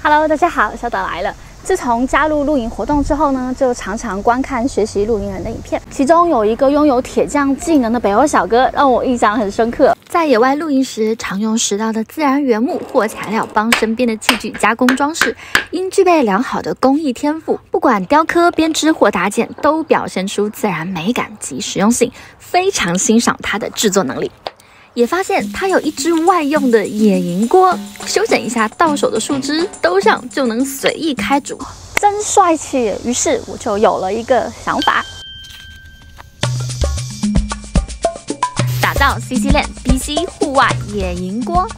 Hello， 大家好，小岛来了。自从加入露营活动之后呢，就常常观看学习露营人的影片，其中有一个拥有铁匠技能的北欧小哥，让我印象很深刻。在野外露营时，常用拾到的自然原木或材料帮身边的器具加工装饰，因具备良好的工艺天赋，不管雕刻、编织或搭建，都表现出自然美感及实用性，非常欣赏他的制作能力。也发现他有一只外用的野营锅，修整一下到手的树枝，兜上就能随意开煮，真帅气。于是我就有了一个想法，打造 CCland BC 户外野营锅。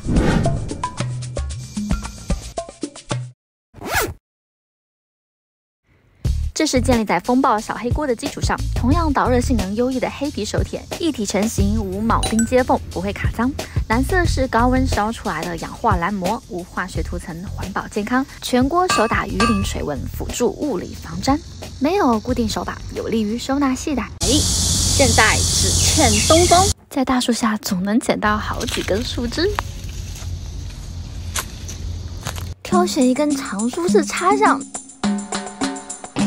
这是建立在风暴小黑锅的基础上，同样导热性能优异的黑皮手铁，一体成型，无铆钉接缝，不会卡脏。蓝色是高温烧出来的氧化蓝膜，无化学涂层，环保健康。全锅手打鱼鳞水温，辅助物理防粘。没有固定手把，有利于收纳携带。现在只欠东风，在大树下总能捡到好几根树枝。挑选一根长树枝插上，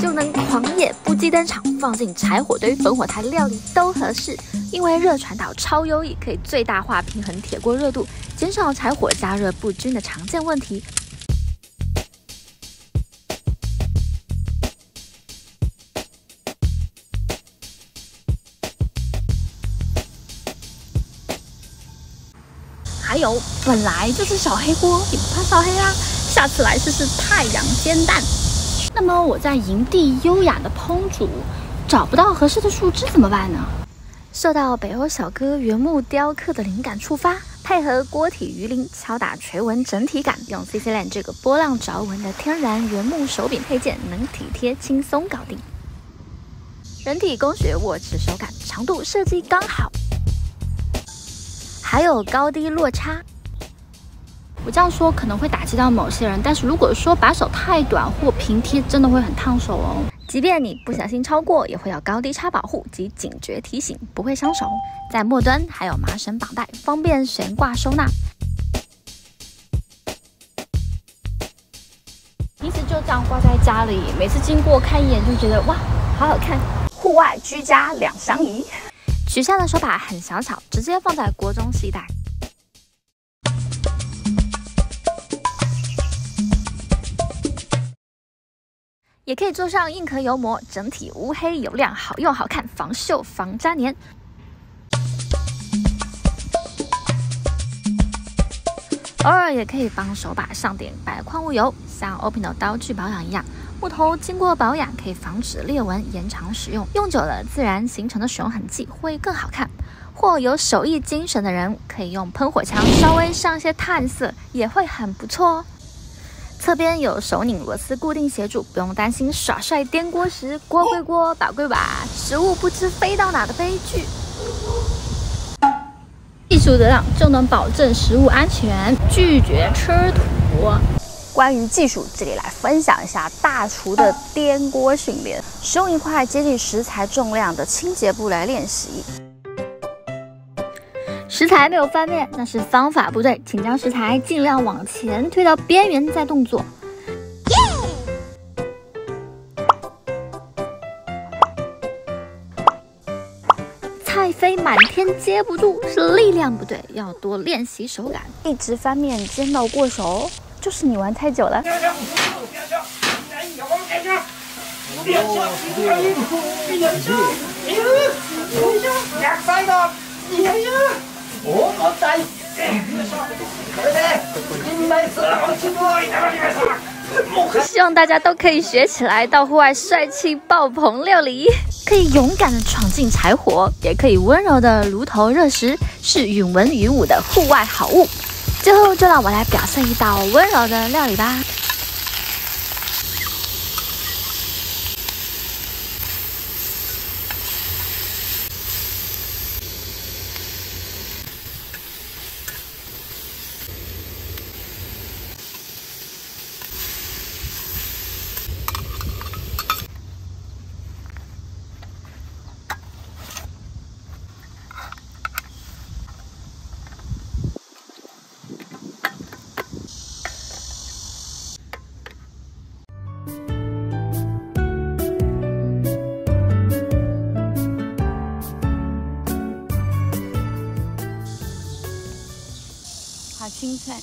就能狂野不计登场，放进柴火堆、烽火台料理都合适。因为热传导超优异，可以最大化平衡铁锅热度，减少柴火加热不均的常见问题。还有，本来就是小黑锅，也不怕烧黑啦。下次来试试太阳煎蛋。那么我在营地优雅的烹煮，找不到合适的树枝怎么办呢？受到北欧小哥原木雕刻的灵感触发，配合锅体鱼鳞敲打垂纹整体感，用 CCland 这个波浪着纹的天然原木手柄配件，能体贴轻松搞定。人体工学握持手感，长度设计刚好，还有高低落差。我这样说可能会打击到某些人，但是如果说把手太短或平贴，真的会很烫手哦。即便你不小心超过，也会有高低差保护及警觉提醒，不会伤手。在末端还有麻绳绑带，方便悬挂收纳。平时就这样挂在家里，每次经过看一眼就觉得哇，好好看。户外居家两相宜。取下的手把很小巧，直接放在锅中携带。也可以做上硬壳油膜，整体无黑油亮，好用好看，防锈防粘黏。偶尔也可以帮手把上点白矿物油，像 Opinel 刀具保养一样，木头经过保养可以防止裂纹，延长使用，用久了自然形成的使用痕迹会更好看。或有手艺精神的人，可以用喷火枪稍微上些碳色，也会很不错哦。侧边有手拧螺丝固定协助，不用担心耍帅颠锅时锅归锅，把归把，食物不知飞到哪的悲剧。技术得当就能保证食物安全，拒绝吃土。关于技术，这里来分享一下大厨的颠锅训练，使用一块接近食材重量的清洁布来练习。食材没有翻面，那是方法不对，请将食材尽量往前推到边缘再动作。菜飞满天接不住，是力量不对，要多练习手感。一直翻面煎到过熟，就是你玩太久了。希望大家都可以学起来，到户外帅气爆棚料理，可以勇敢的闯进柴火，也可以温柔的炉头热食，是允文允武的户外好物。最后就让我来表现一道温柔的料理吧。青菜。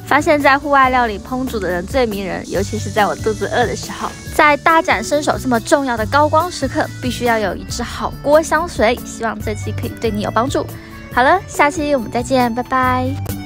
发现，在户外料理烹煮的人最迷人，尤其是在我肚子饿的时候。在大展身手这么重要的高光时刻，必须要有一支好锅相随。希望这期可以对你有帮助。好了，下期我们再见，拜拜。